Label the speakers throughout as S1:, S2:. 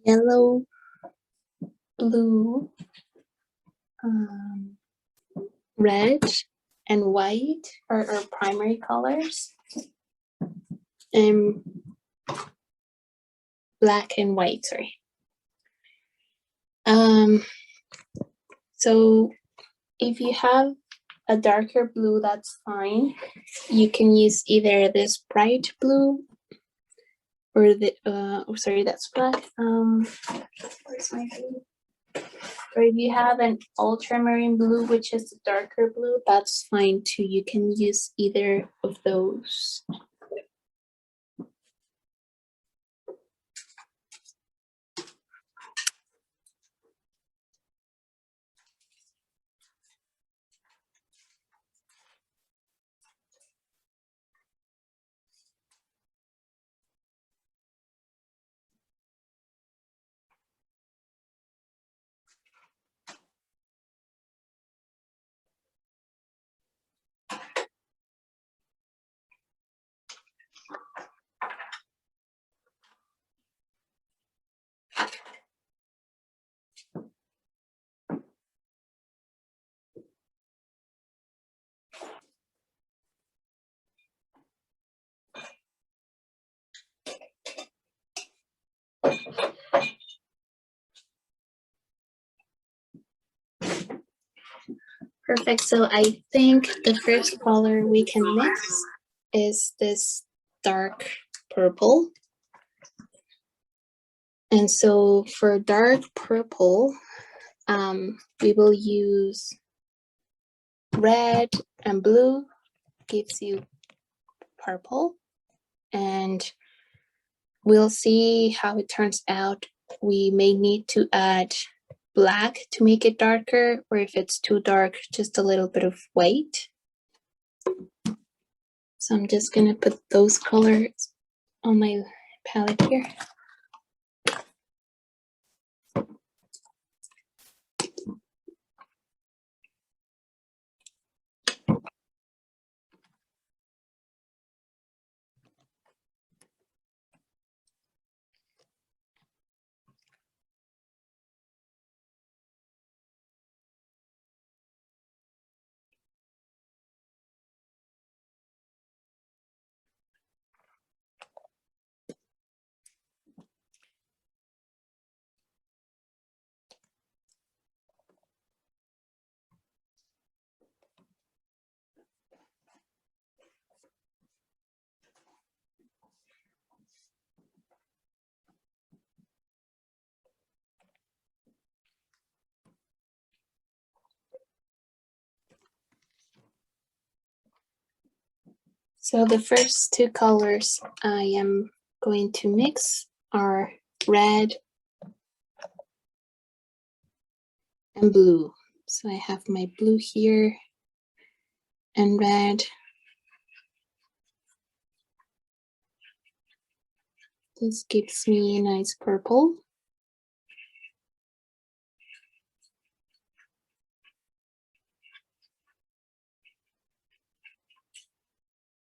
S1: Yellow, blue, red, and white are our primary colors. And black and white, sorry. So if you have a darker blue, that's fine. You can use either this bright blue or the, sorry, that's black. Where's my blue? Or if you have an ultramarine blue, which is the darker blue, that's fine too. You can use either of those. Perfect. So I think the first color we can mix is this dark purple. And so for dark purple, we will use red and blue, gives you purple. And we'll see how it turns out. We may need to add black to make it darker, or if it's too dark, just a little bit of white. So I'm just gonna put those colors on my palette here. So the first two colors I am going to mix are red and blue. So I have my blue here and red. This gives me a nice purple.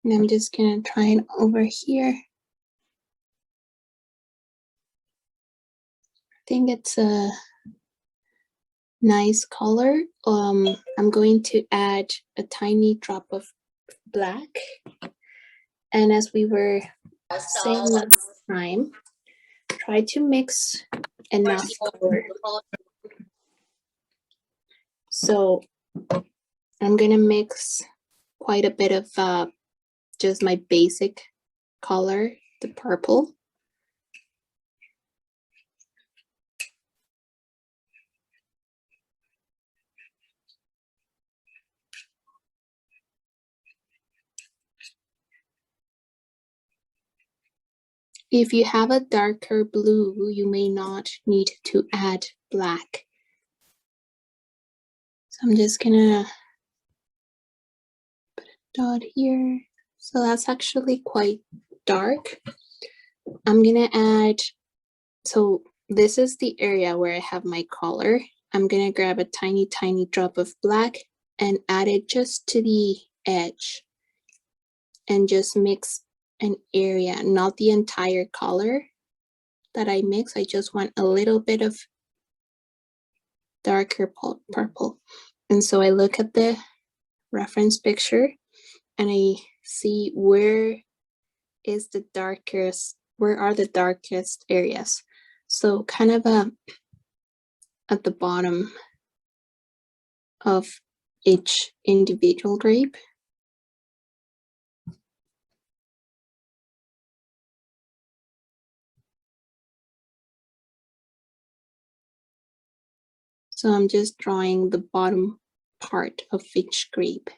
S1: And I'm just gonna try it over here. I think it's a nice color. I'm going to add a tiny drop of black. And as we were saying last time, try to mix enough color. So I'm gonna mix quite a bit of just my basic color, the purple. If you have a darker blue, you may not need to add black. So I'm just gonna put a dot here. So that's actually quite dark. I'm gonna add, so this is the area where I have my color. I'm gonna grab a tiny, tiny drop of black and add it just to the edge. and just mix an area, not the entire color that I mix. I just want a little bit of darker purple. And so I look at the reference picture and I see where are the darkest areas. So kind of at the bottom of each individual grape. So I'm just drawing the bottom part of each grape.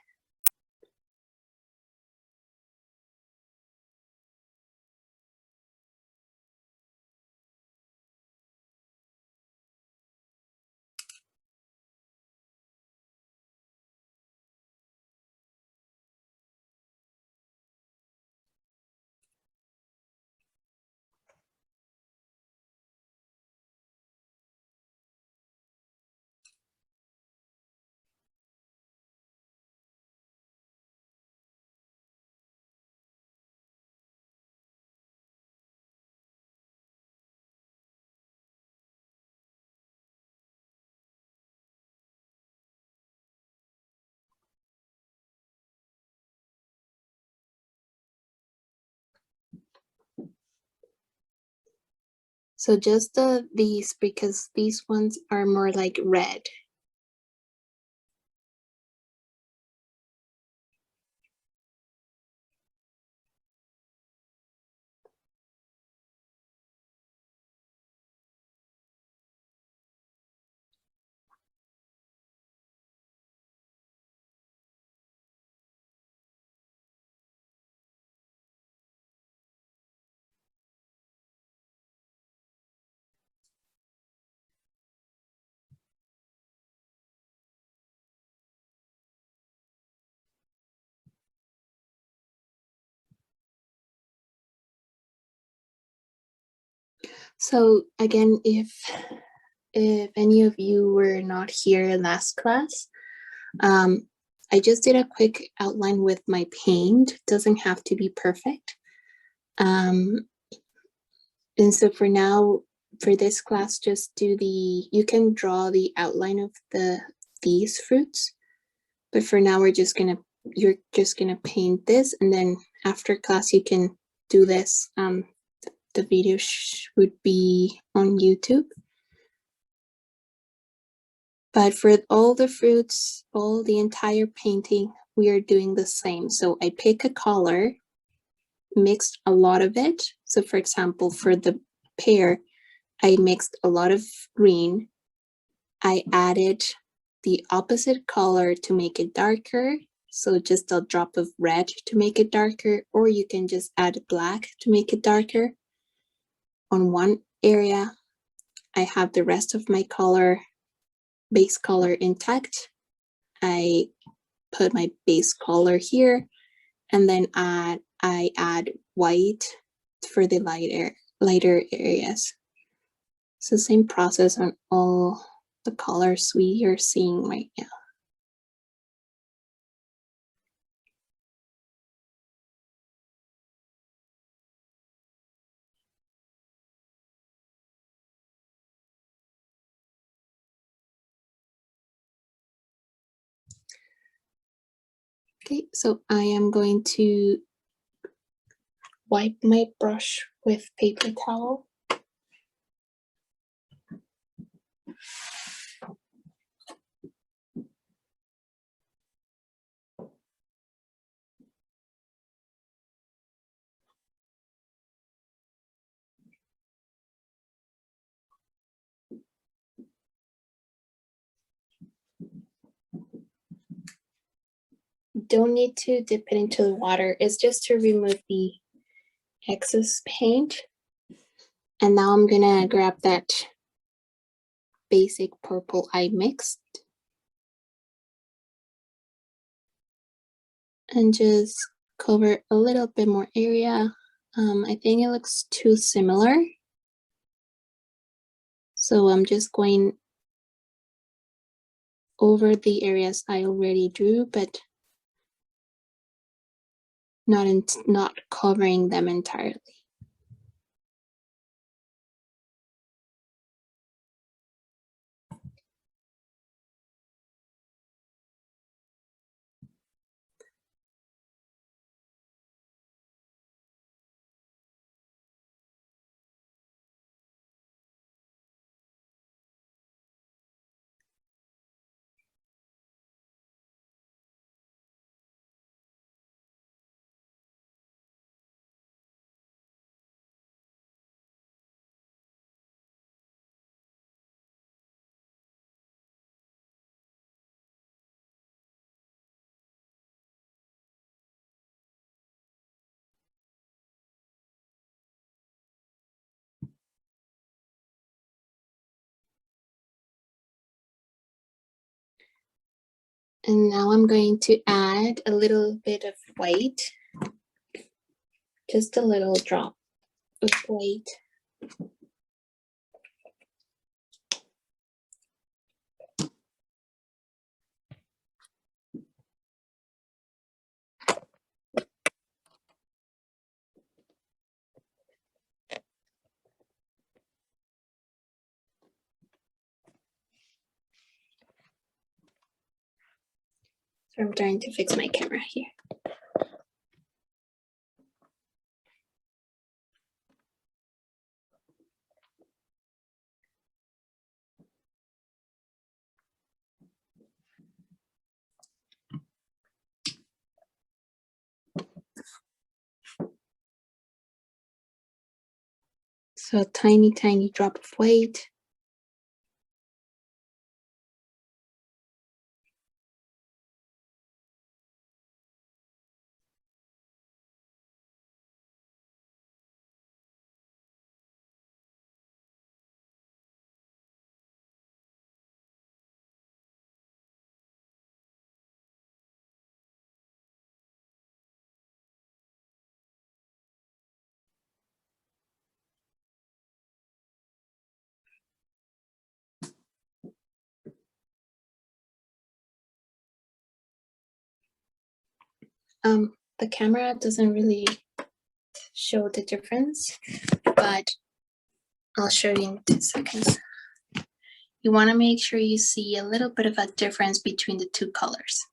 S1: So just these, because these ones are more like red. So again, if any of you were not here last class, I just did a quick outline with my paint. Doesn't have to be perfect. And so for now, for this class, just you can draw the outline of these fruits. But for now, you're just gonna paint this, and then after class, you can do this. The video would be on YouTube. But for all the fruits, all the entire painting, we are doing the same. So I pick a color, mixed a lot of it. So for example, for the pear, I mixed a lot of green. I added the opposite color to make it darker. So just a drop of red to make it darker, or you can just add black to make it darker. On one area, I have the rest of my base color intact. I put my base color here, and then I add white for the lighter areas. So same process on all the colors we are seeing right now. Okay, so I am going to wipe my brush with paper towel. Don't need to dip it into the water. It's just to remove the excess paint. And now I'm gonna grab that basic purple I mixed and just cover a little bit more area. I think it looks too similar. So I'm just going over the areas I already drew, but not covering them entirely. And now I'm going to add a little bit of white, just a little drop of white. So I'm trying to fix my camera here. So a tiny, tiny drop of white. The camera doesn't really show the difference, but I'll show you in 2 seconds. You want to make sure you see a little bit of a difference between the two colors.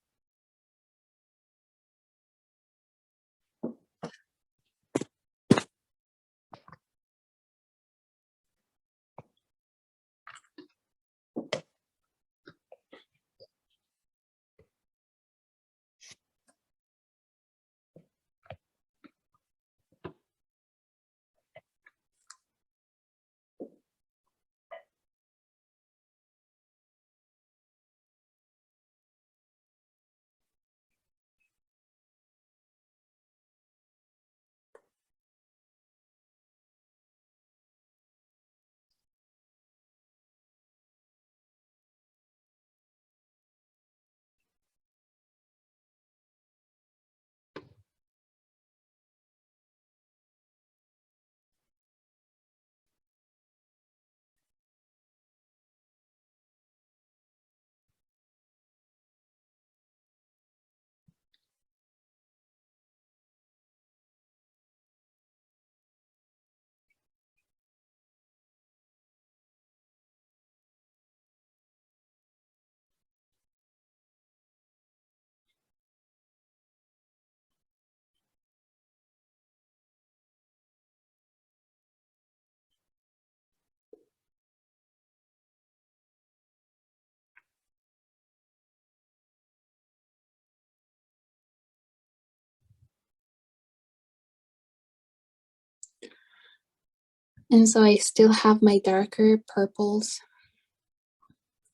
S1: And so I still have my darker purples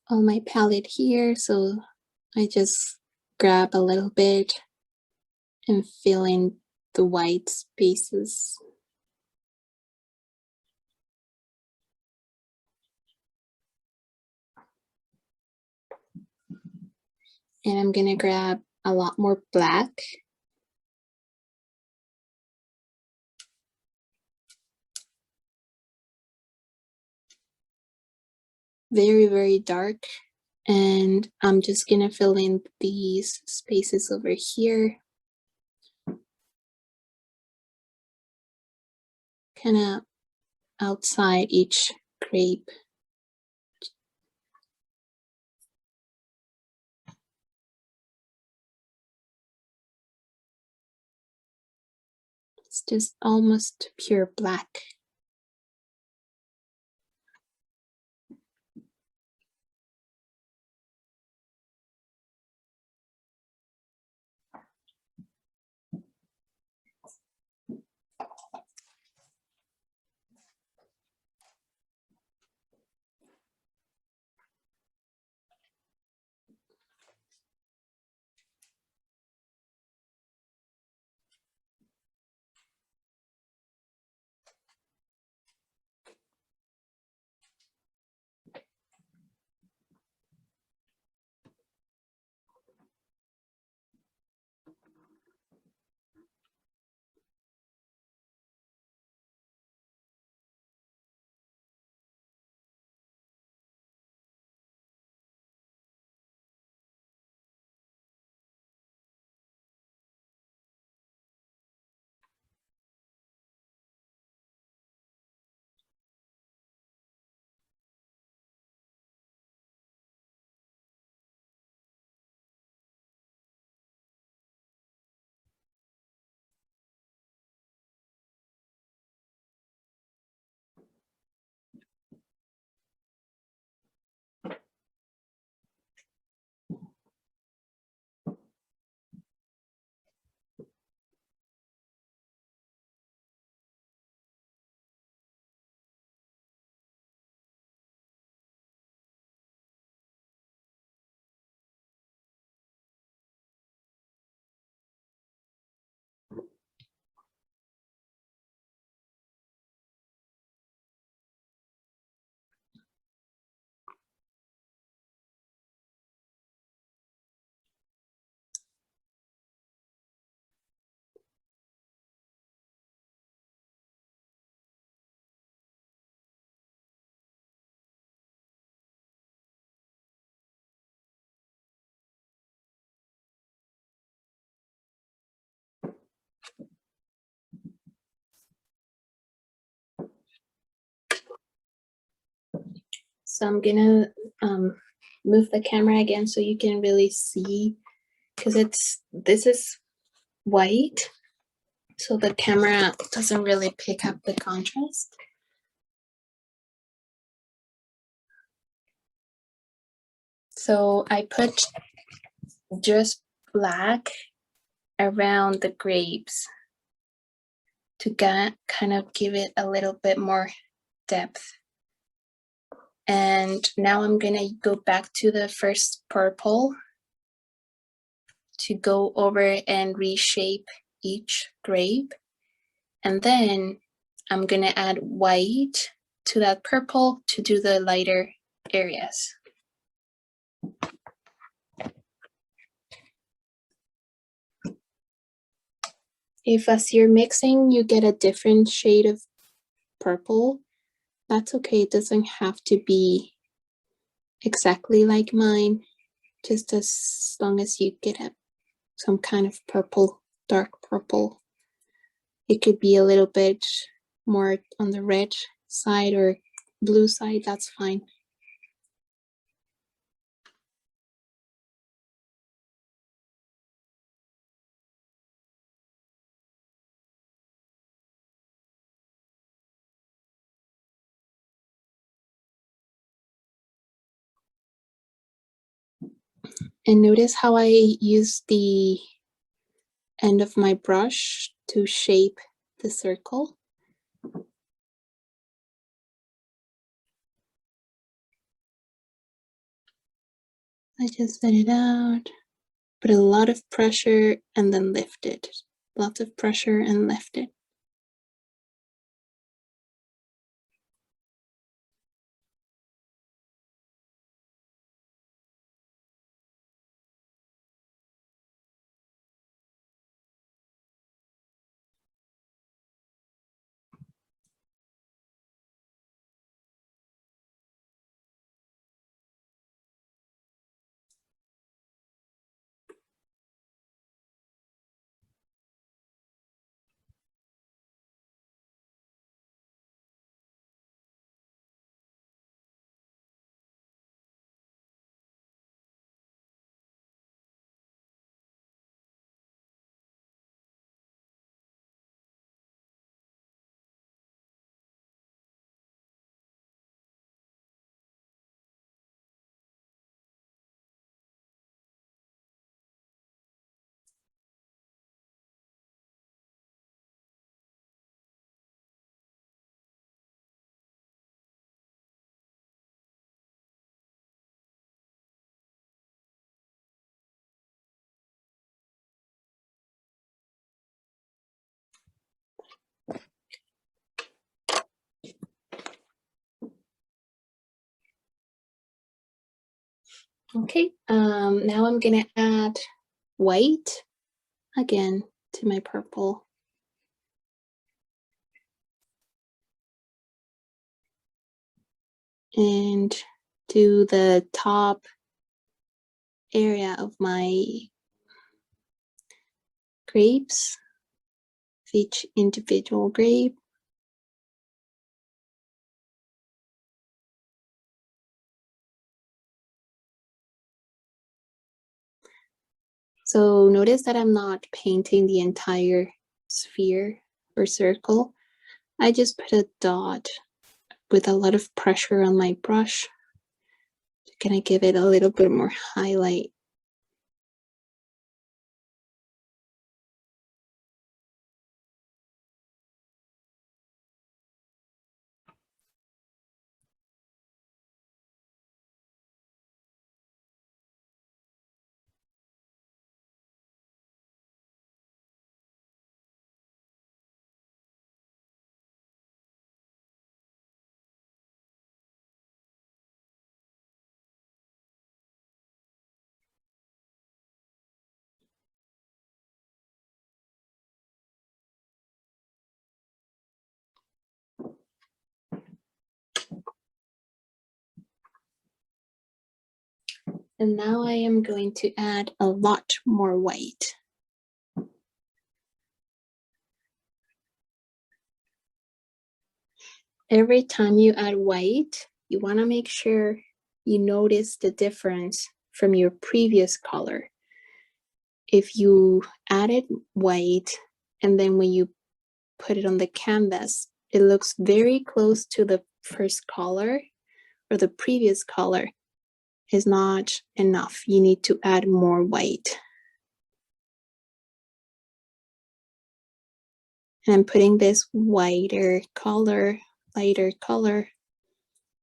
S1: on my palette here, so I just grab a little bit and fill in the white spaces. And I'm gonna grab a lot more black. Very, very dark. And I'm just gonna fill in these spaces over here. kind of outside each grape. It's just almost pure black. So I'm gonna move the camera again so you can really see, because this is white, so the camera doesn't really pick up the contrast. So I put just black around the grapes to kind of give it a little bit more depth. And now I'm gonna go back to the first purple to go over and reshape each grape. And then I'm gonna add white to that purple to do the lighter areas. If as you're mixing, you get a different shade of purple, that's okay. It doesn't have to be exactly like mine, just as long as you get some kind of purple, dark purple. It could be a little bit more on the red side or blue side, that's fine. And notice how I use the end of my brush to shape the circle. I just set it out, put a lot of pressure and then lift it. Lots of pressure and lift it. Okay, now I'm gonna add white again to my purple. And to the top area of my grapes, each individual grape. So notice that I'm not painting the entire sphere or circle. I just put a dot with a lot of pressure on my brush to kind of give it a little bit more highlight. And now I am going to add a lot more white. Every time you add white, you want to make sure you notice the difference from your previous color. If you added white and then when you put it on the canvas, it looks very close to the first color or the previous color, is not enough. You need to add more white. And I'm putting this lighter color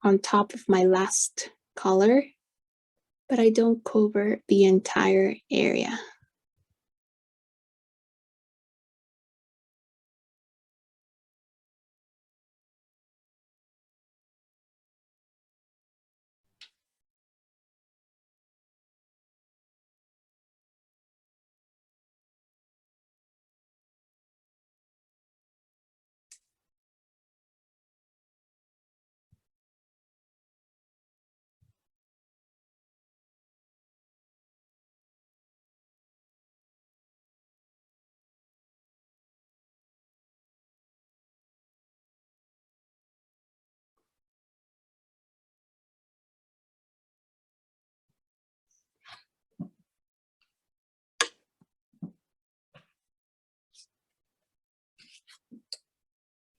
S1: on top of my last color, but I don't cover the entire area.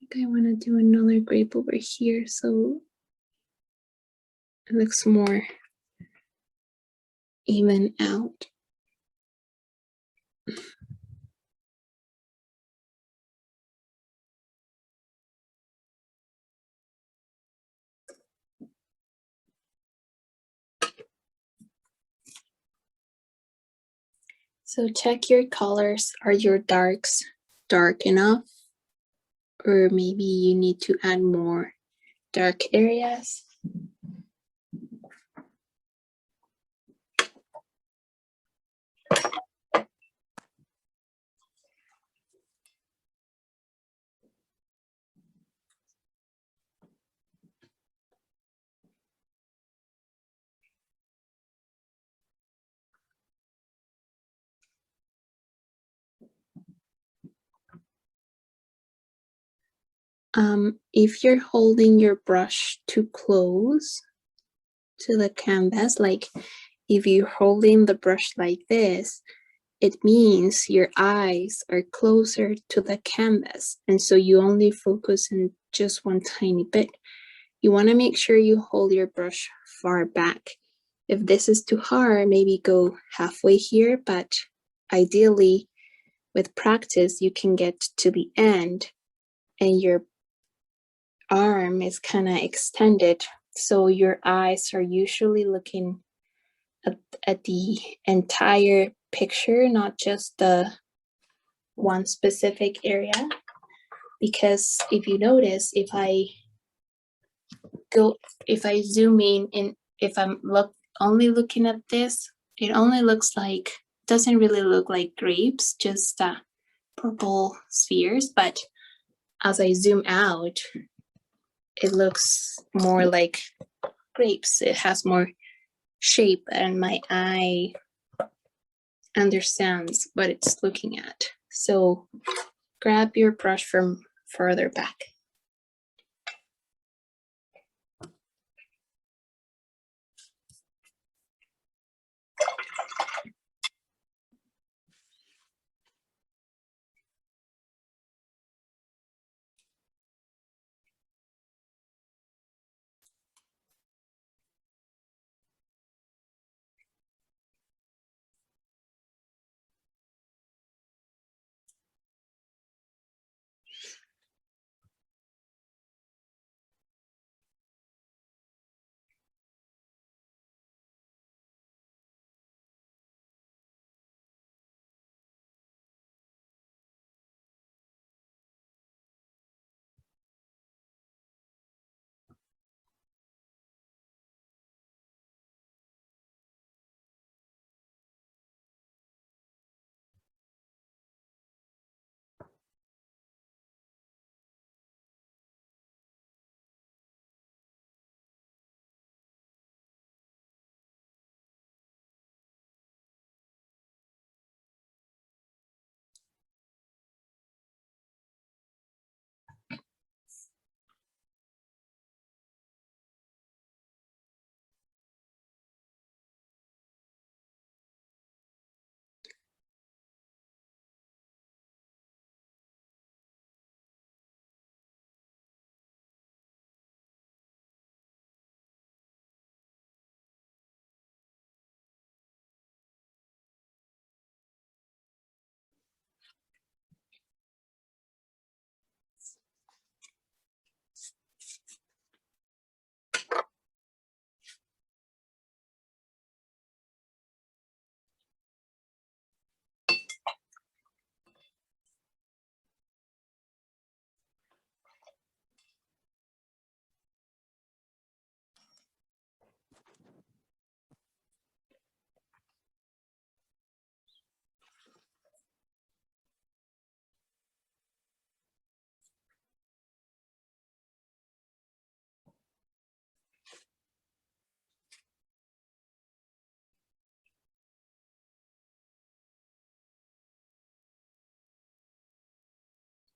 S1: I think I want to do another grape over here so it looks more even out. So check your colors. Are your darks dark enough? Or maybe you need to add more dark areas. If you're holding your brush too close to the canvas, like if you're holding the brush like this, it means your eyes are closer to the canvas. And so you only focus in just one tiny bit. You want to make sure you hold your brush far back. If this is too hard, maybe go halfway here, but ideally with practice, you can get to the end and your arm is kind of extended. So your eyes are usually looking at the entire picture, not just the one specific area. Because if you notice, if I zoom in and if I'm only looking at this, it only looks like, doesn't really look like grapes, just purple spheres. But as I zoom out, it looks more like grapes. It has more shape, and my eye understands what it's looking at. So grab your brush from further back.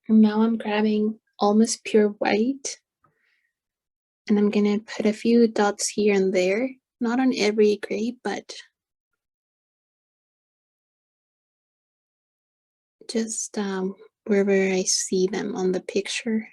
S1: And now I'm grabbing almost pure white, and I'm gonna put a few dots here and there, not on every grape, but just wherever I see them on the picture.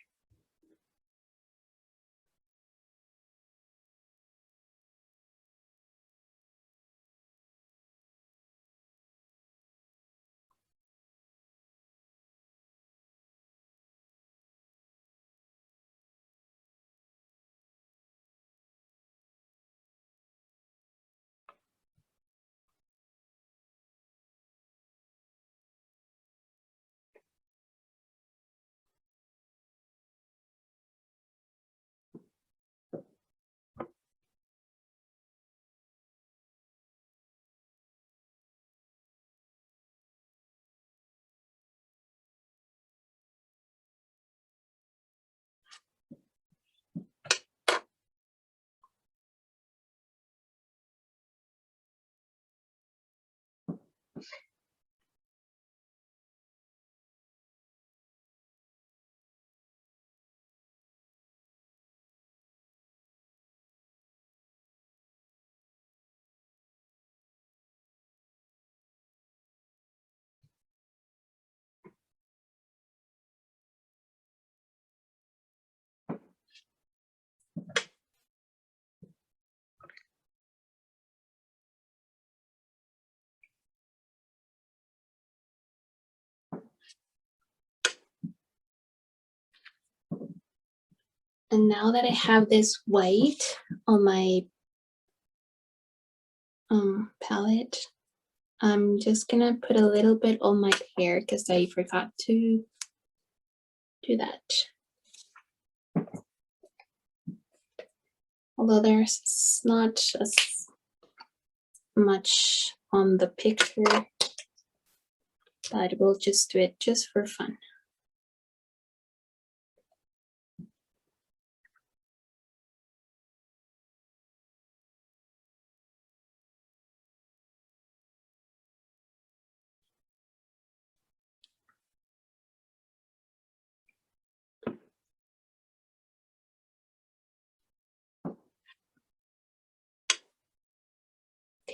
S1: And now that I have this white on my palette, I'm just gonna put a little bit on my hair because I forgot to do that. Although there's not much on the picture, but we'll just do it just for fun.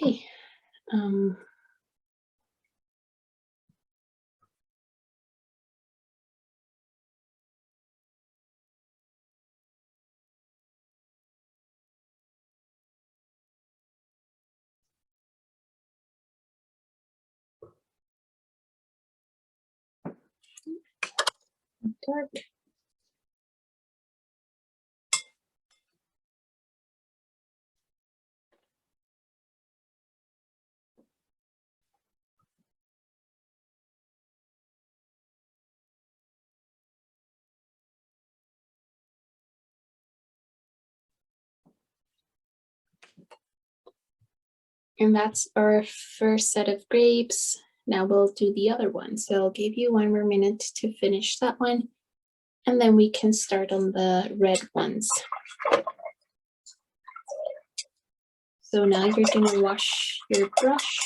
S1: Okay. Dark. And that's our first set of grapes. Now we'll do the other one. So I'll give you 1 more minute to finish that one, and then we can start on the red ones. So now you're gonna wash your brush.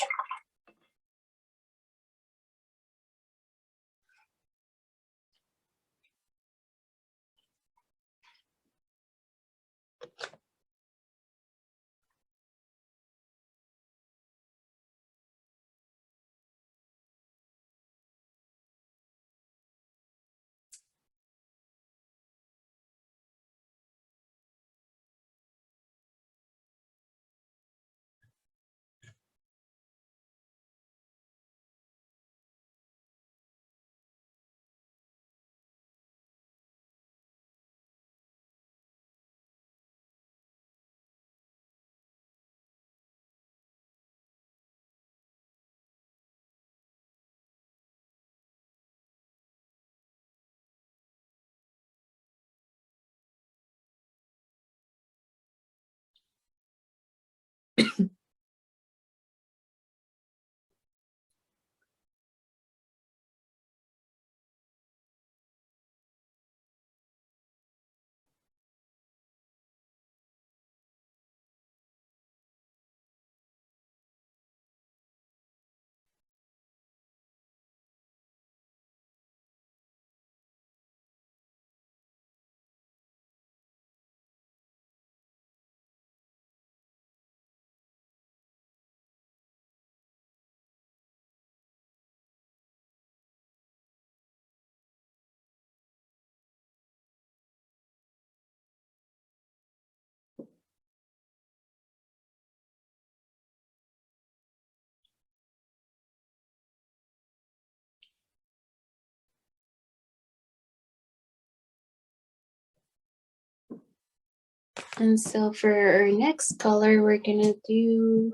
S1: And so for our next color, we're gonna do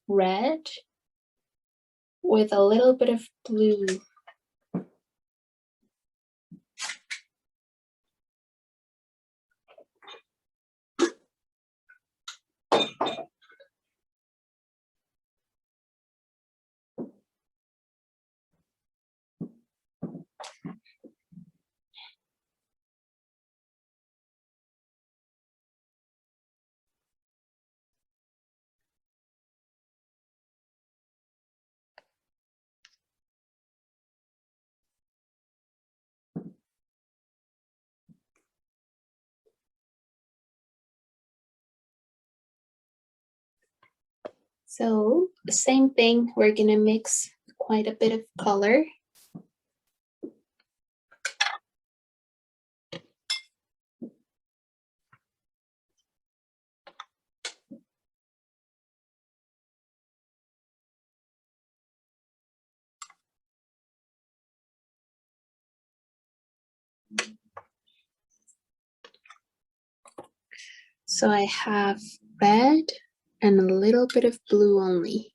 S1: red with a little bit of blue. So same thing, we're gonna mix quite a bit of color. So I have red and a little bit of blue only.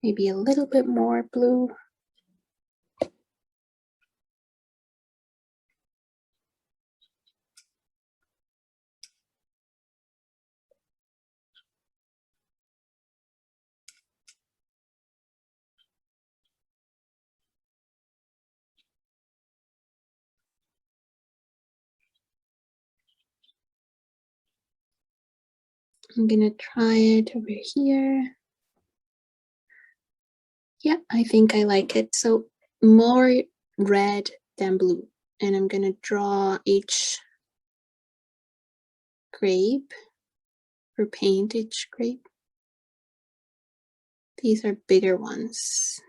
S1: Maybe a little bit more blue. I'm gonna try it over here. Yeah, I think I like it. So more red than blue. And I'm gonna draw each grape or paint each grape. These are bigger ones.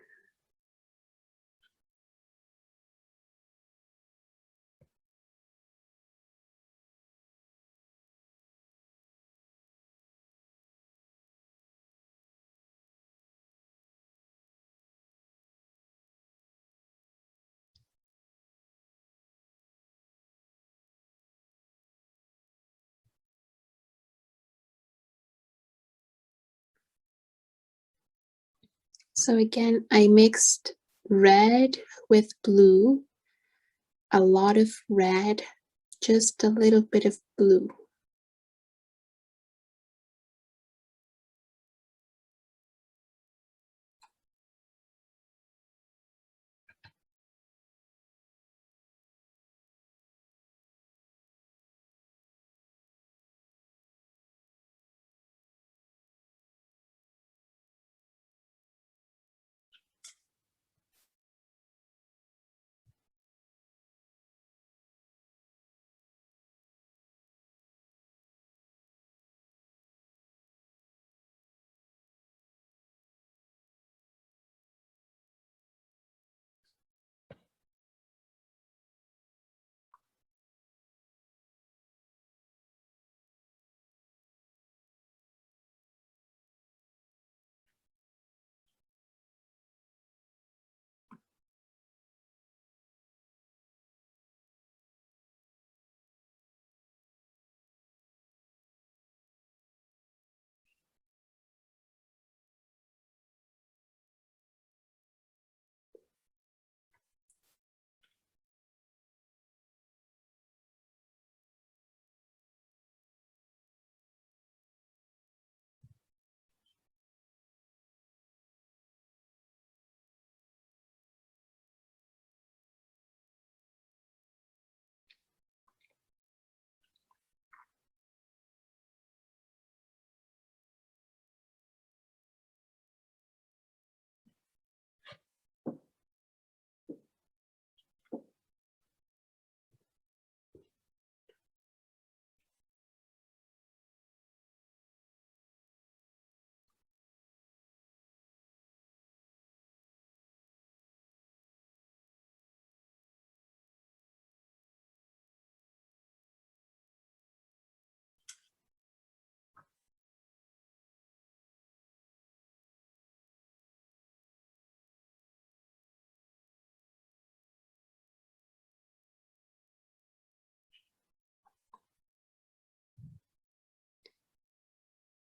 S1: So again, I mixed red with blue, a lot of red, just a little bit of blue.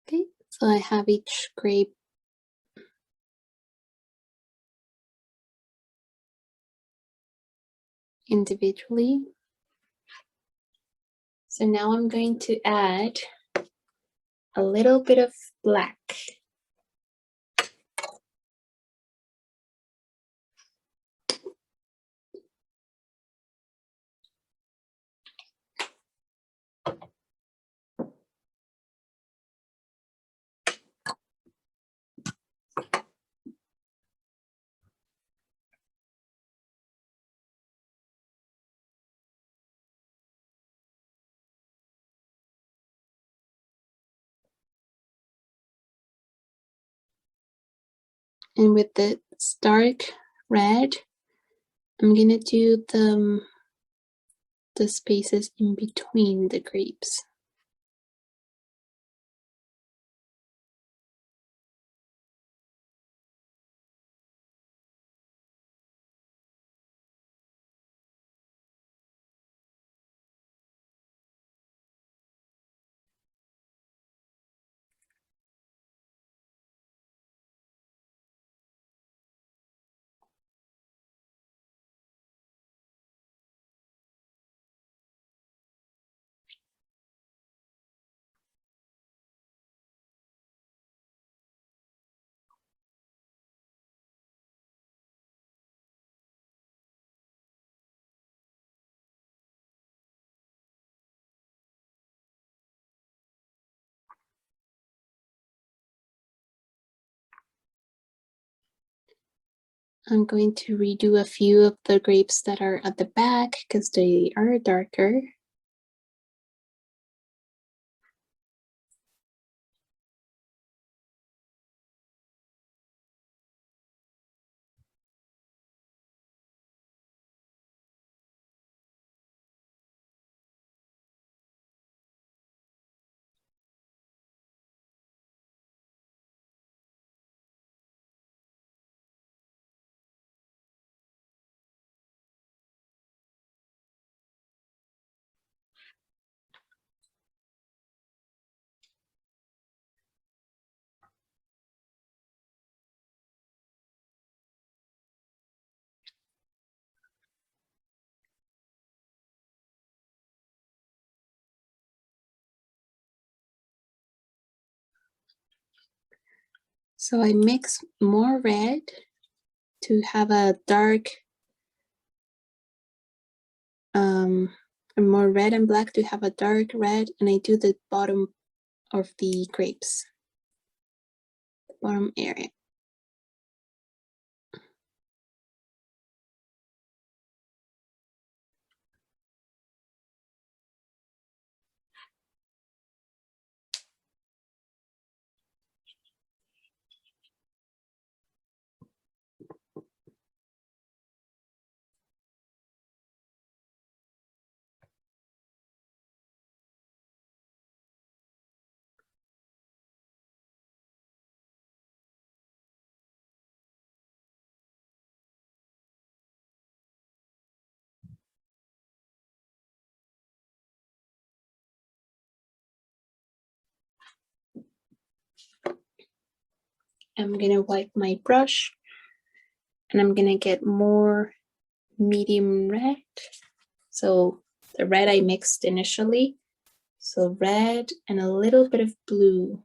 S1: Okay, so I have each grape individually. So now I'm going to add a little bit of black. And with the dark red, I'm gonna do the spaces in between the grapes. I'm going to redo a few of the grapes that are at the back because they are darker. So I mix more red to have a dark, more red and black to have a dark red, and I do the bottom of the grapes, the bottom area. I'm gonna wipe my brush and I'm gonna get more medium red. So the red I mixed initially. So red and a little bit of blue.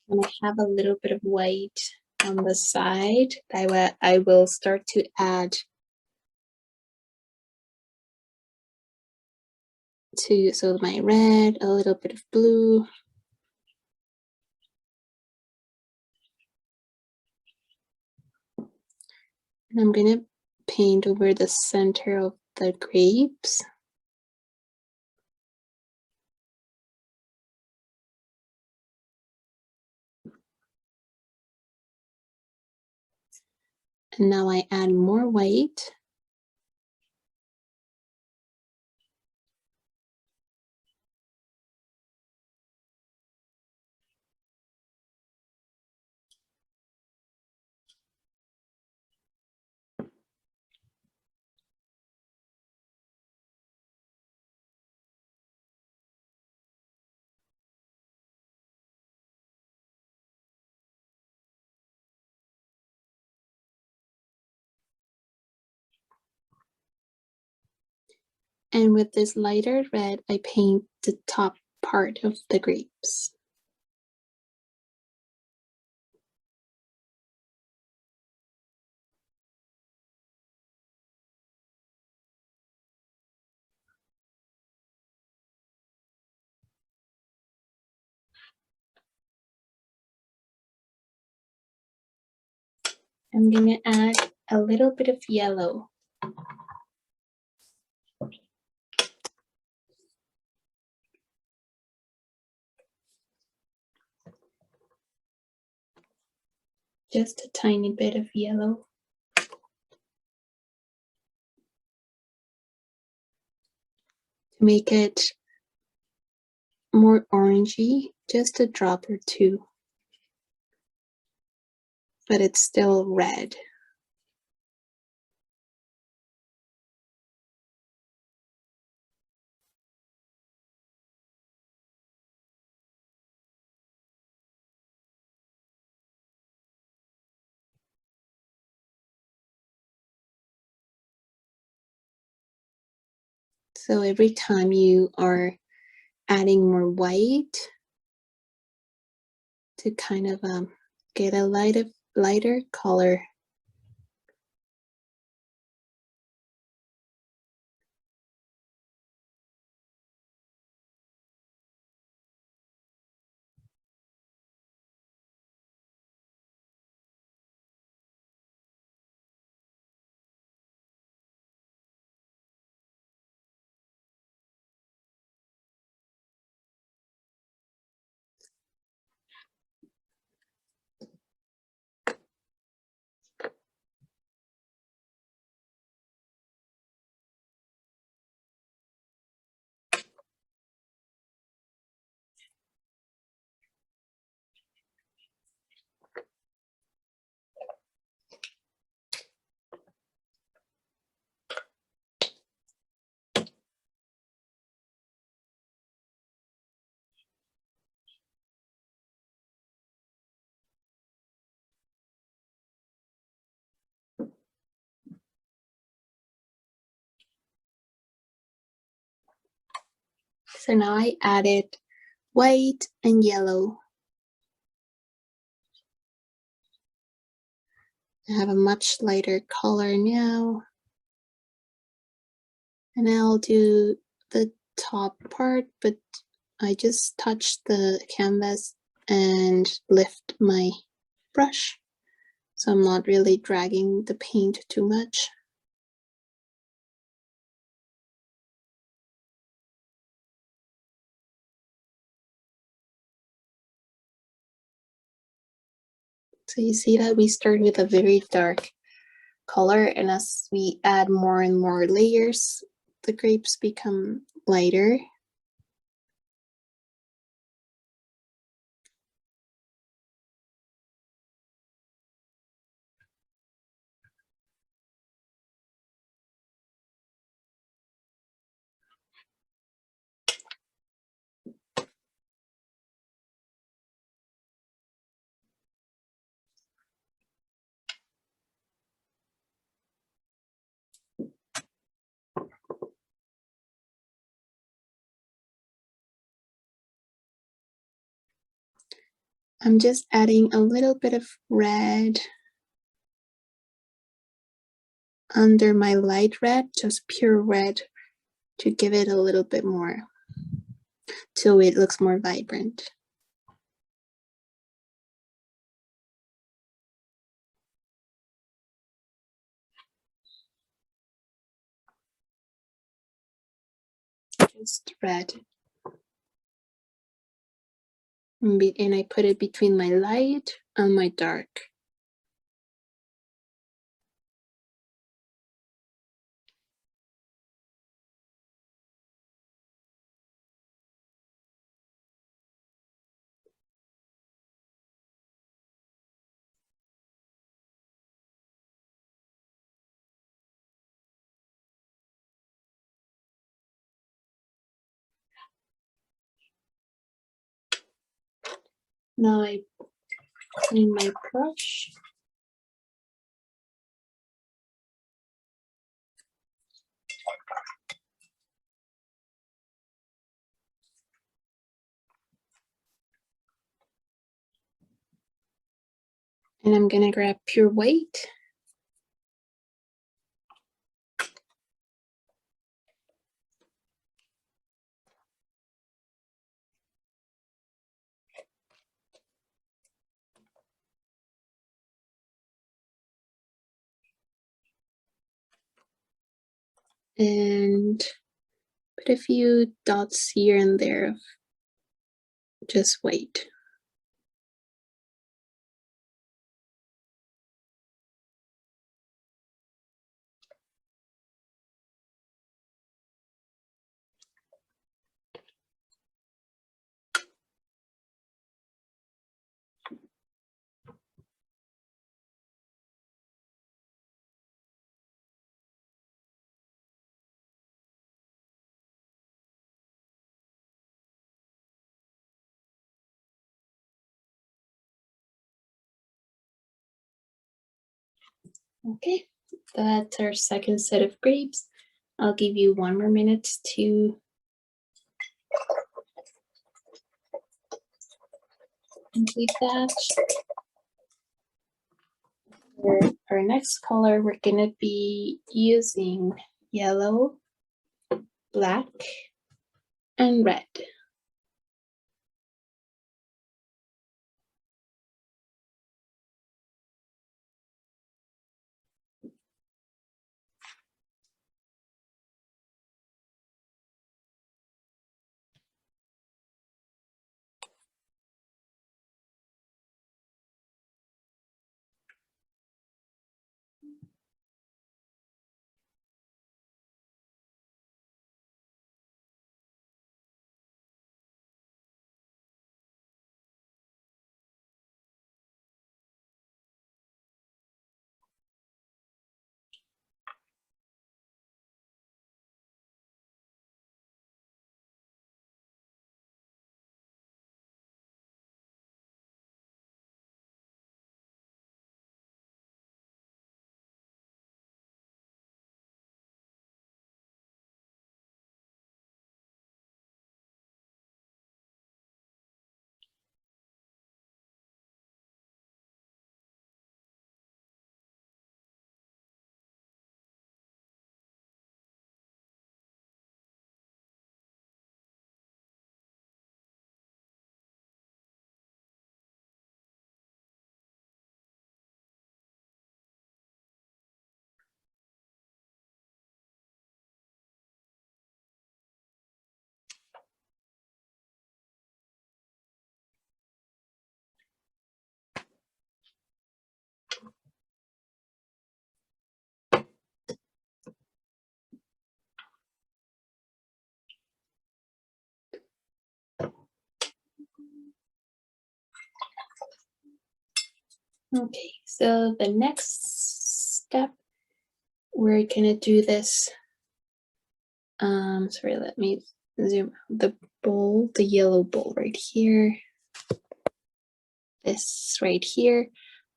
S1: And I have a little bit of white on the side that I will start to add to, so my red, a little bit of blue. And I'm gonna paint over the center of the grapes. And now I add more white. And with this lighter red, I paint the top part of the grapes. I'm gonna add a little bit of yellow. Just a tiny bit of yellow. To make it more orangey, just a drop or two. But it's still red. So every time you are adding more white to kind of get a lighter color, So now I added white and yellow. I have a much lighter color now. And I'll do the top part, but I just touch the canvas and lift my brush. So I'm not really dragging the paint too much. So you see that we start with a very dark color, and as we add more and more layers, the grapes become lighter. I'm just adding a little bit of red under my light red, just pure red, to give it a little bit more, so it looks more vibrant. Just red. And I put it between my light and my dark. Now I clean my brush. And I'm gonna grab pure white. And put a few dots here and there of just white. Okay, that's our second set of grapes. I'll give you 1 more minute to complete that. For our next color, we're gonna be using yellow, black, and red. Okay, so the next step, we're gonna do this. Sorry, let me zoom out the bowl, the yellow bowl right here. This right here.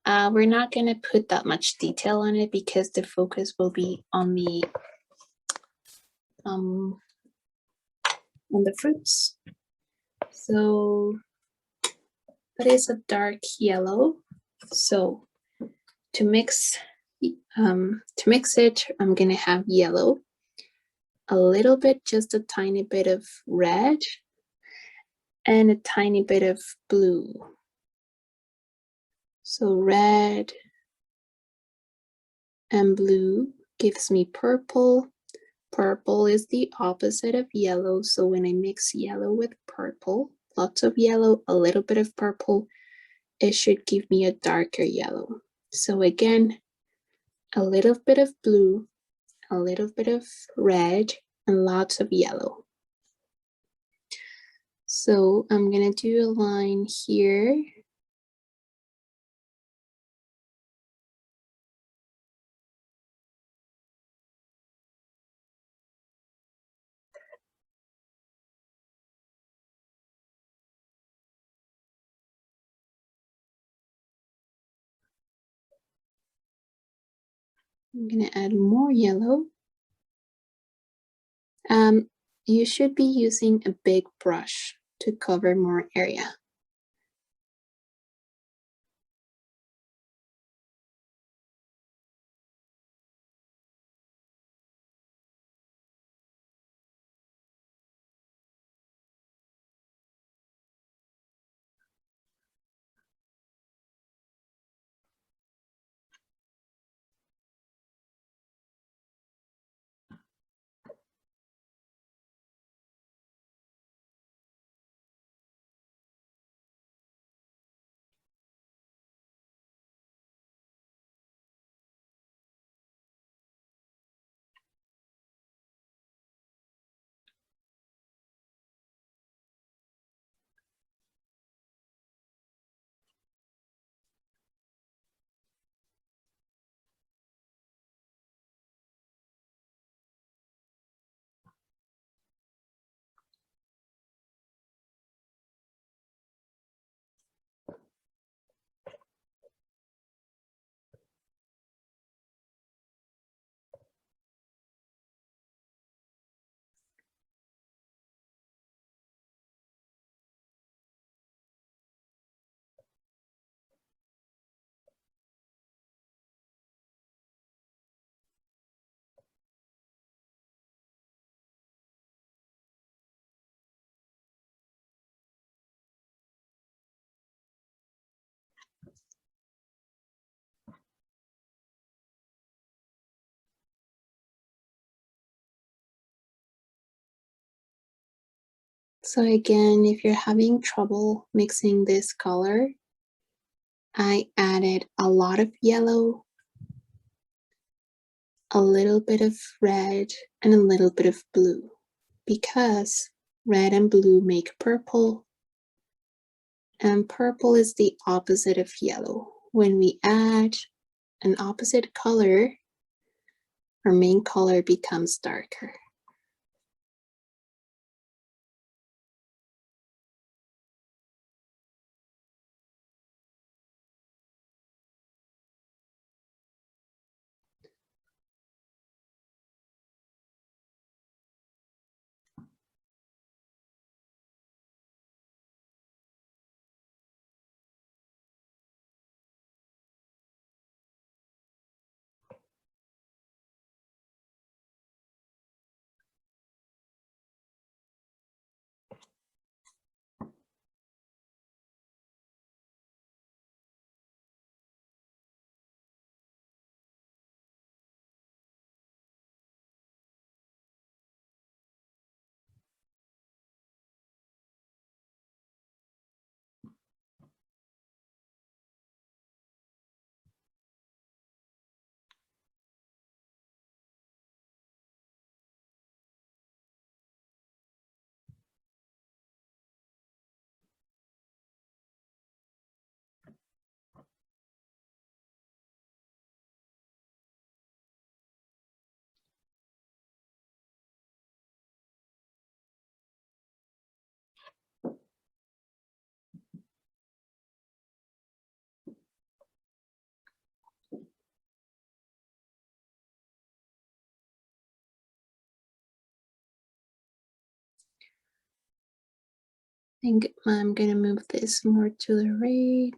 S1: We're not gonna put that much detail on it because the focus will be on the fruits. So that is a dark yellow. So to mix it, I'm gonna have yellow, a little bit, just a tiny bit of red, and a tiny bit of blue. So red and blue gives me purple. Purple is the opposite of yellow, so when I mix yellow with purple, lots of yellow, a little bit of purple, it should give me a darker yellow. So again, a little bit of blue, a little bit of red, and lots of yellow. So I'm gonna do a line here. I'm gonna add more yellow. You should be using a big brush to cover more area. So again, if you're having trouble mixing this color, I added a lot of yellow, a little bit of red, and a little bit of blue, because red and blue make purple, and purple is the opposite of yellow. When we add an opposite color, our main color becomes darker. think I'm gonna move this more to the right.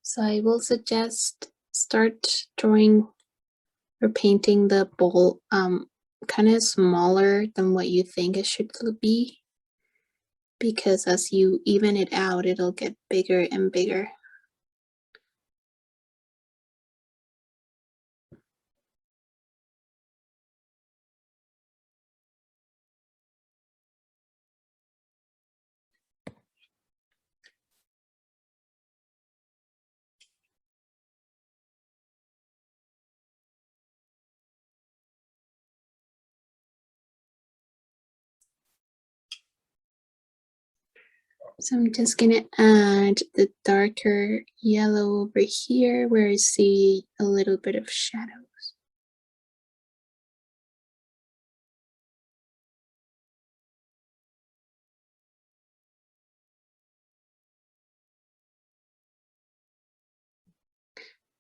S1: So I will suggest start drawing or painting the bowl kind of smaller than what you think it should be, because as you even it out, it'll get bigger and bigger. So I'm just gonna add the darker yellow over here where I see a little bit of shadows.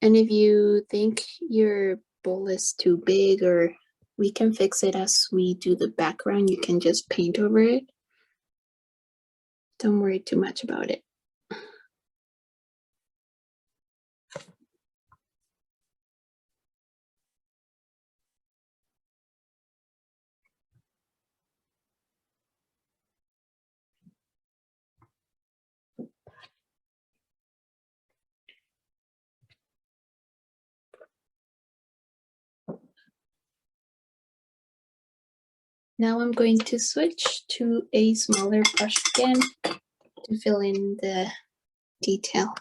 S1: And if you think your bowl is too big, or we can fix it as we do the background, you can just paint over it. Don't worry too much about it. Now I'm going to switch to a smaller brush again to fill in the detail.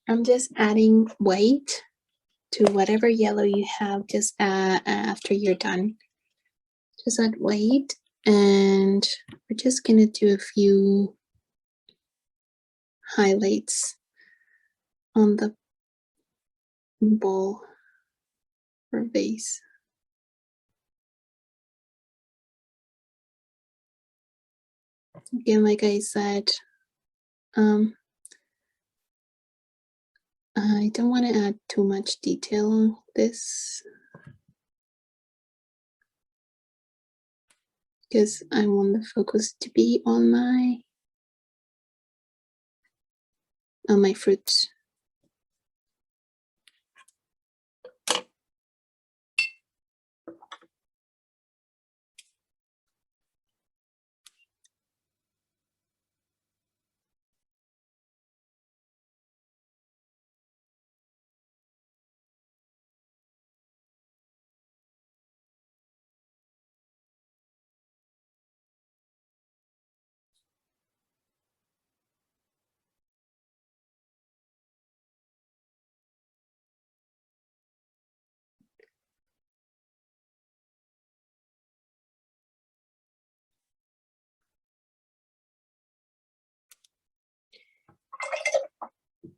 S1: I'm just adding white to whatever yellow you have just after you're done. Just add white, and we're just gonna do a few highlights on the bowl or base. Again, like I said, I don't want to add too much detail on this because I want the focus to be on my fruits.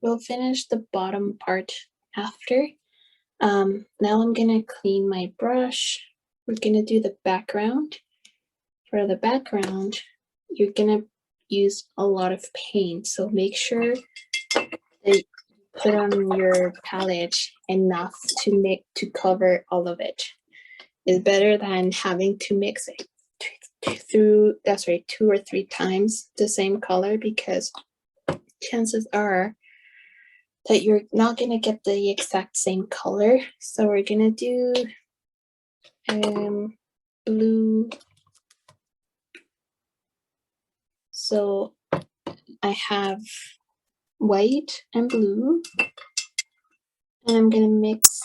S1: We'll finish the bottom part after. Now I'm gonna clean my brush. We're gonna do the background. For the background, you're gonna use a lot of paint, so make sure that you put on your palette enough to cover all of it. It's better than having to mix it through 2 or 3 times the same color, because chances are that you're not gonna get the exact same color. So we're gonna do blue. So I have white and blue, and I'm gonna mix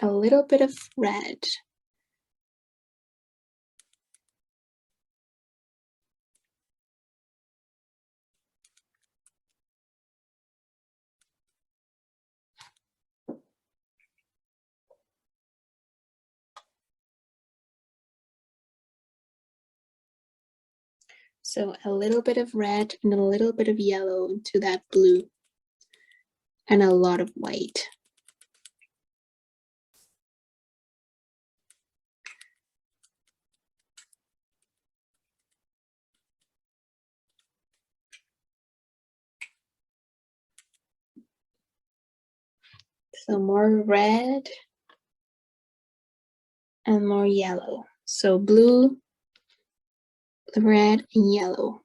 S1: a little bit of red. So a little bit of red and a little bit of yellow into that blue, and a lot of white. So more red and more yellow. So blue, red, and yellow.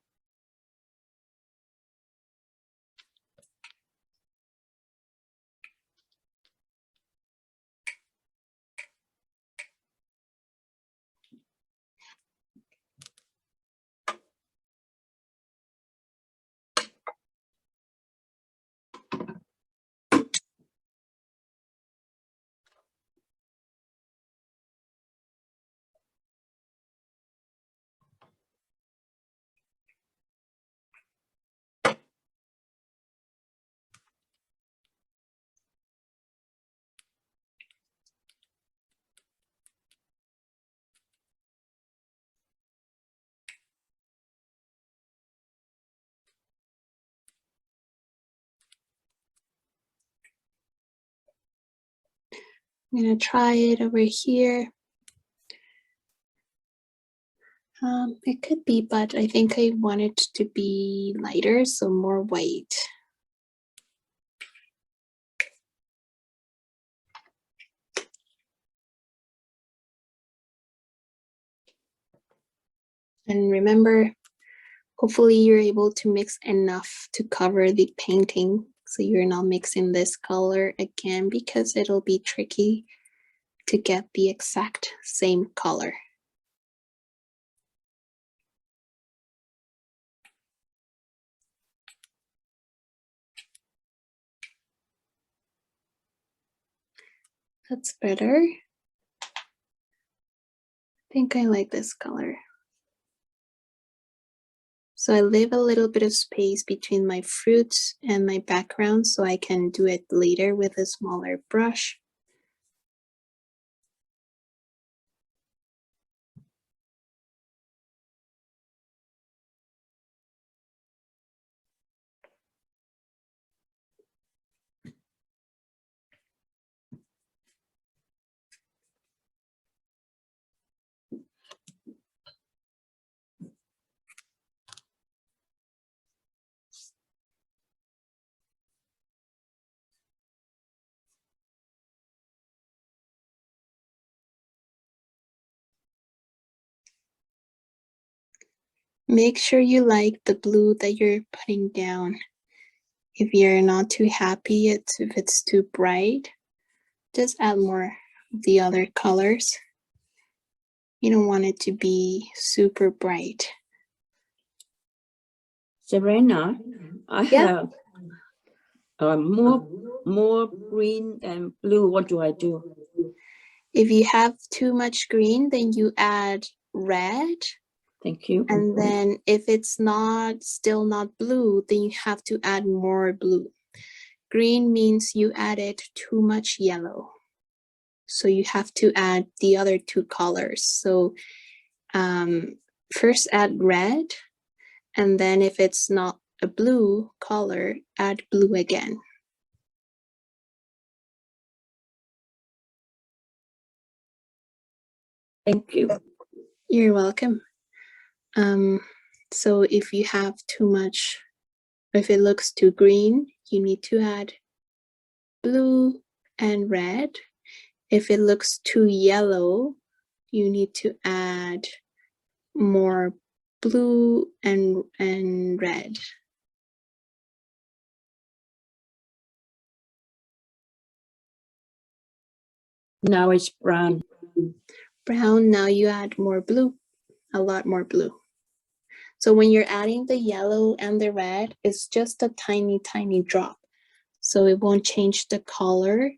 S1: I'm gonna try it over here. It could be, but I think I want it to be lighter, so more white. And remember, hopefully you're able to mix enough to cover the painting, so you're not mixing this color again, because it'll be tricky to get the exact same color. That's better. I think I like this color. So I leave a little bit of space between my fruits and my background so I can do it later with a smaller brush. Make sure you like the blue that you're putting down. If you're not too happy, if it's too bright, just add more of the other colors. You don't want it to be super bright.
S2: Silvana, I
S1: Yeah.
S2: have more green and blue. What do I do?
S1: If you have too much green, then you add red.
S2: Thank you.
S1: And then if it's still not blue, then you have to add more blue. Green means you added too much yellow. So you have to add the other two colors. So first add red, and then if it's not a blue color, add blue again.
S2: Thank you.
S1: You're welcome. So if you have too much, if it looks too green, you need to add blue and red. If it looks too yellow, you need to add more blue and red.
S2: Now it's brown.
S1: Brown, now you add more blue, a lot more blue. So when you're adding the yellow and the red, it's just a tiny, tiny drop. So it won't change the color,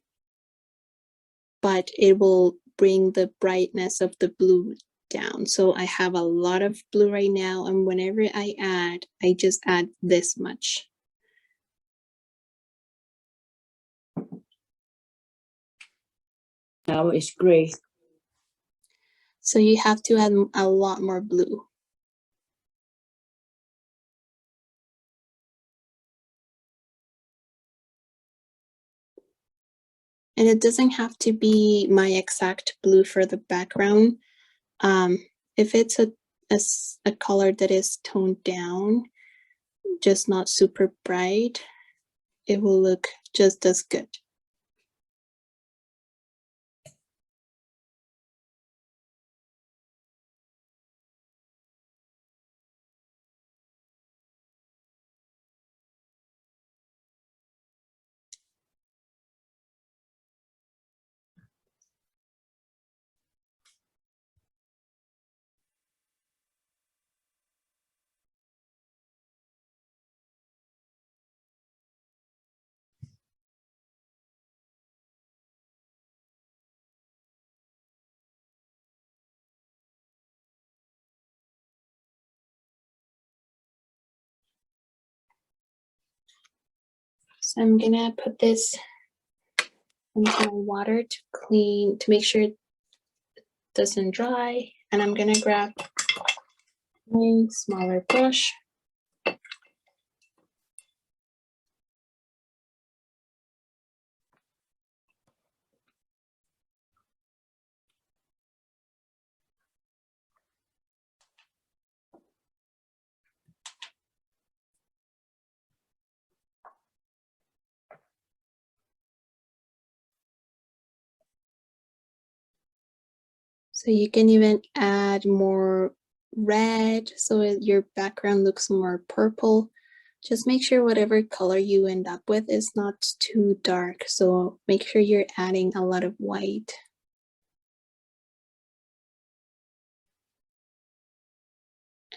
S1: but it will bring the brightness of the blue down. So I have a lot of blue right now, and whenever I just add this much.
S2: Now it's gray.
S1: So you have to add a lot more blue. And it doesn't have to be my exact blue for the background. If it's a color that is toned down, just not super bright, it will look just as good. So I'm gonna put this into water to make sure it doesn't dry. And I'm gonna grab my smaller brush. So you can even add more red so your background looks more purple. Just make sure whatever color you end up with is not too dark. So make sure you're adding a lot of white.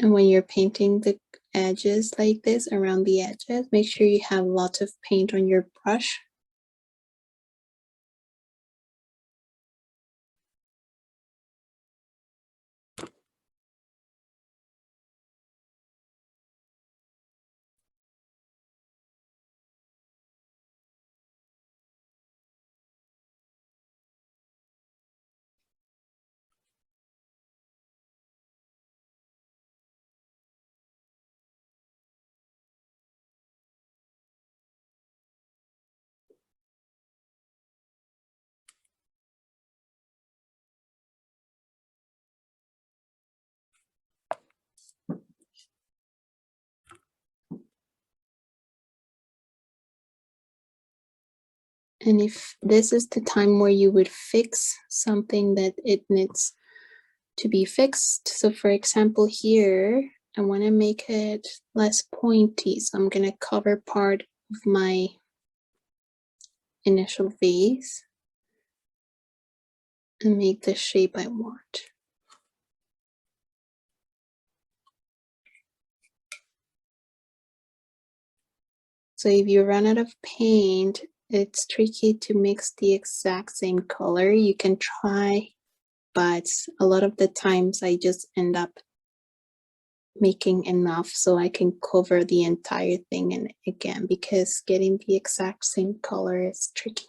S1: And when you're painting the edges like this, around the edges, make sure you have lots of paint on your brush. And if this is the time where you would fix something that it needs to be fixed. So for example, here, I want to make it less pointy. So I'm going to cover part of my initial vase and make the shape I want. So if you run out of paint, it's tricky to mix the exact same color. You can try, but a lot of the times I just end up making enough so I can cover the entire thing and again, because getting the exact same color is tricky.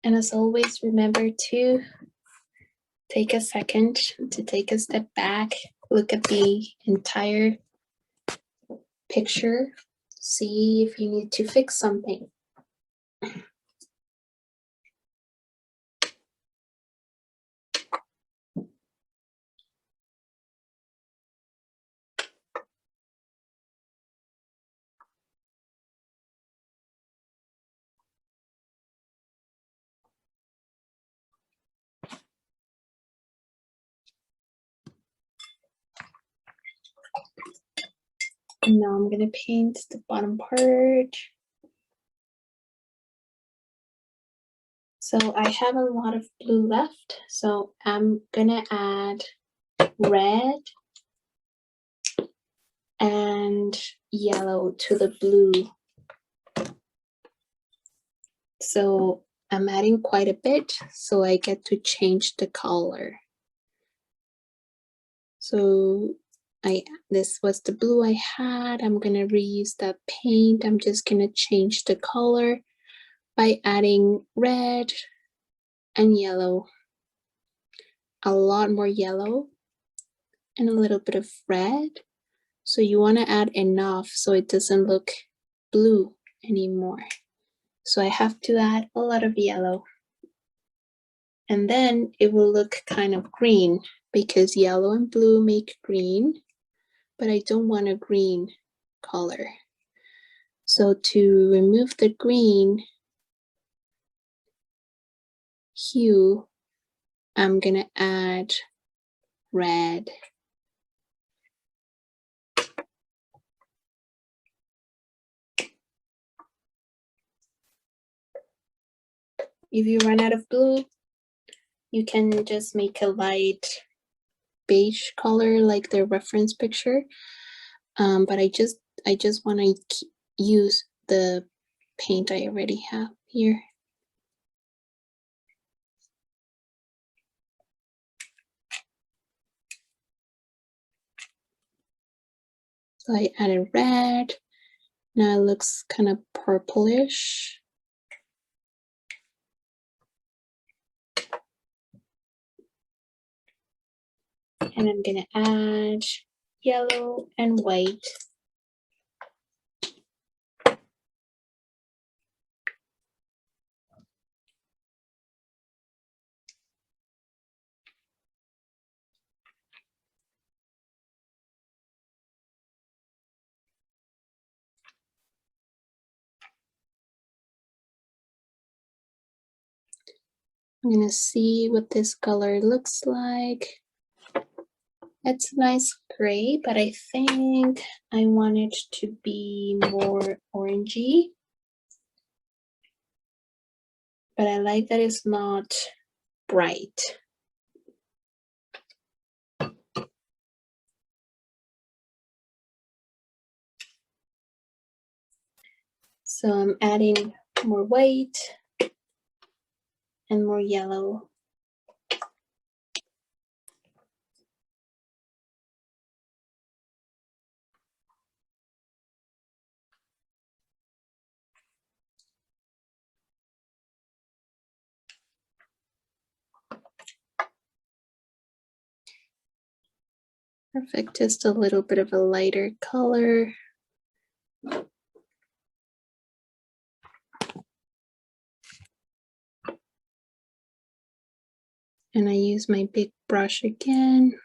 S1: And as always, remember to take a second to take a step back, look at the entire picture, see if you need to fix something. And now I'm gonna paint the bottom part. So I have a lot of blue left, so I'm gonna add red and yellow to the blue. So I'm adding quite a bit, so I get to change the color. So this was the blue I had. I'm gonna reuse that paint. I'm just gonna change the color by adding red and yellow. A lot more yellow and a little bit of red. So you want to add enough so it doesn't look blue anymore. So I have to add a lot of yellow. And then it will look kind of green because yellow and blue make green, but I don't want a green color. So to remove the green hue, I'm gonna add red. If you run out of blue, you can just make a light beige color like the reference picture. But I just want to use the paint I already have here. So I added red. Now it looks kind of purplish. And I'm gonna add yellow and white. I'm gonna see what this color looks like. It's a nice gray, but I think I want it to be more orangey. But I like that it's not bright. So I'm adding more white and more yellow. Perfect, just a little bit of a lighter color. And I use my big brush again.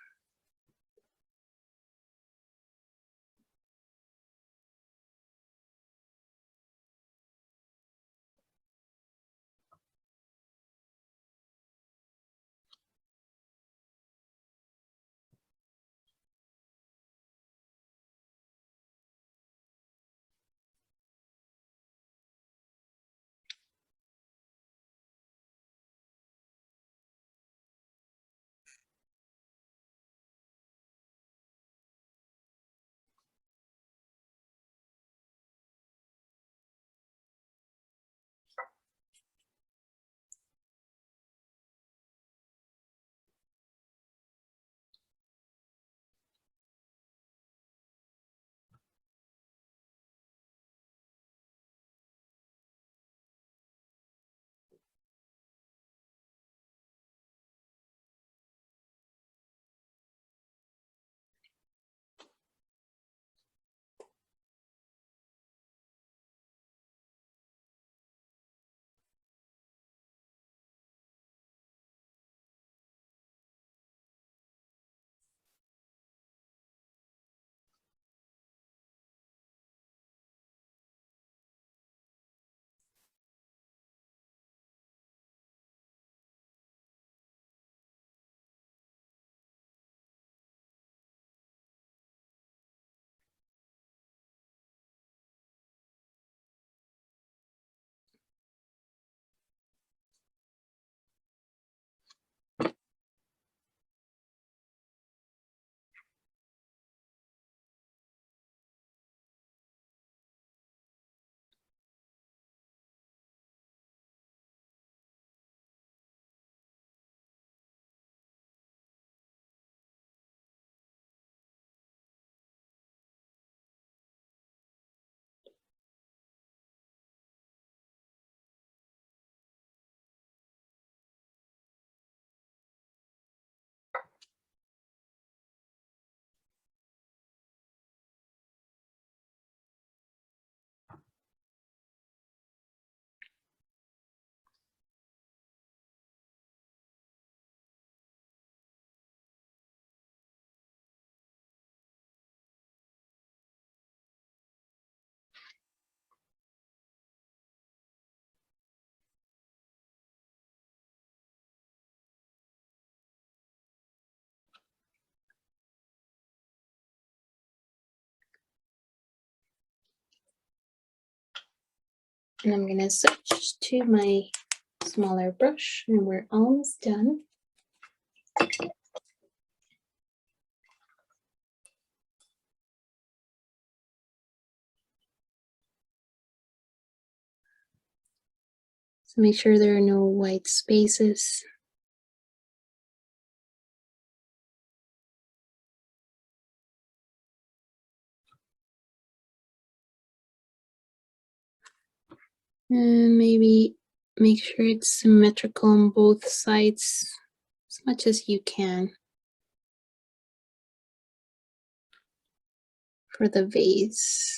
S1: And I'm gonna switch to my smaller brush and we're almost done. So make sure there are no white spaces. And maybe make sure it's symmetrical on both sides as much as you can for the vase.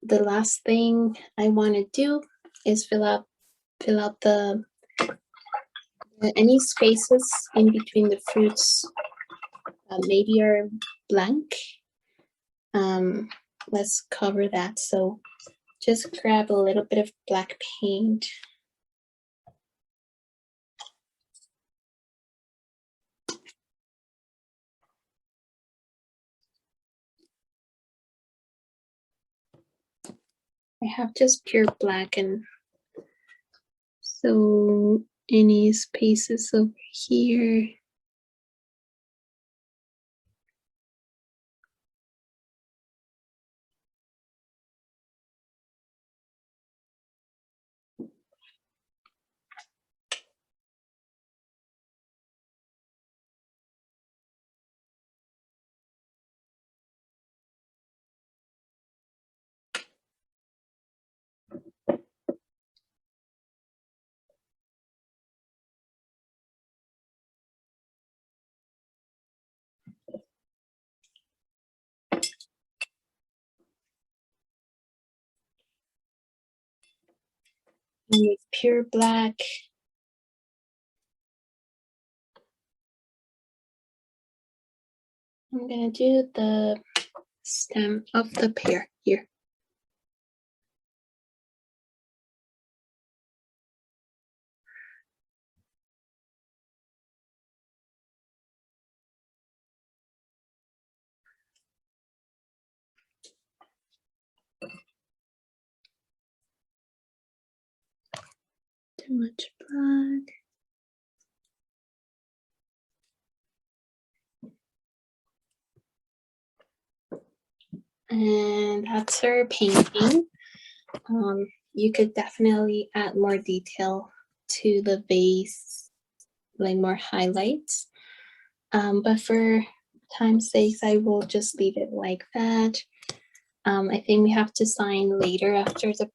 S1: The last thing I want to do is fill out the any spaces in between the fruits maybe are blank. Let's cover that. So just grab a little bit of black paint. I have just pure black, and so any spaces over here. And with pure black, I'm gonna do the stem of the pear here. Too much black. And that's our painting. You could definitely add more detail to the vase, like more highlights. But for time's sake, I will just leave it like that. I think we have to sign later after the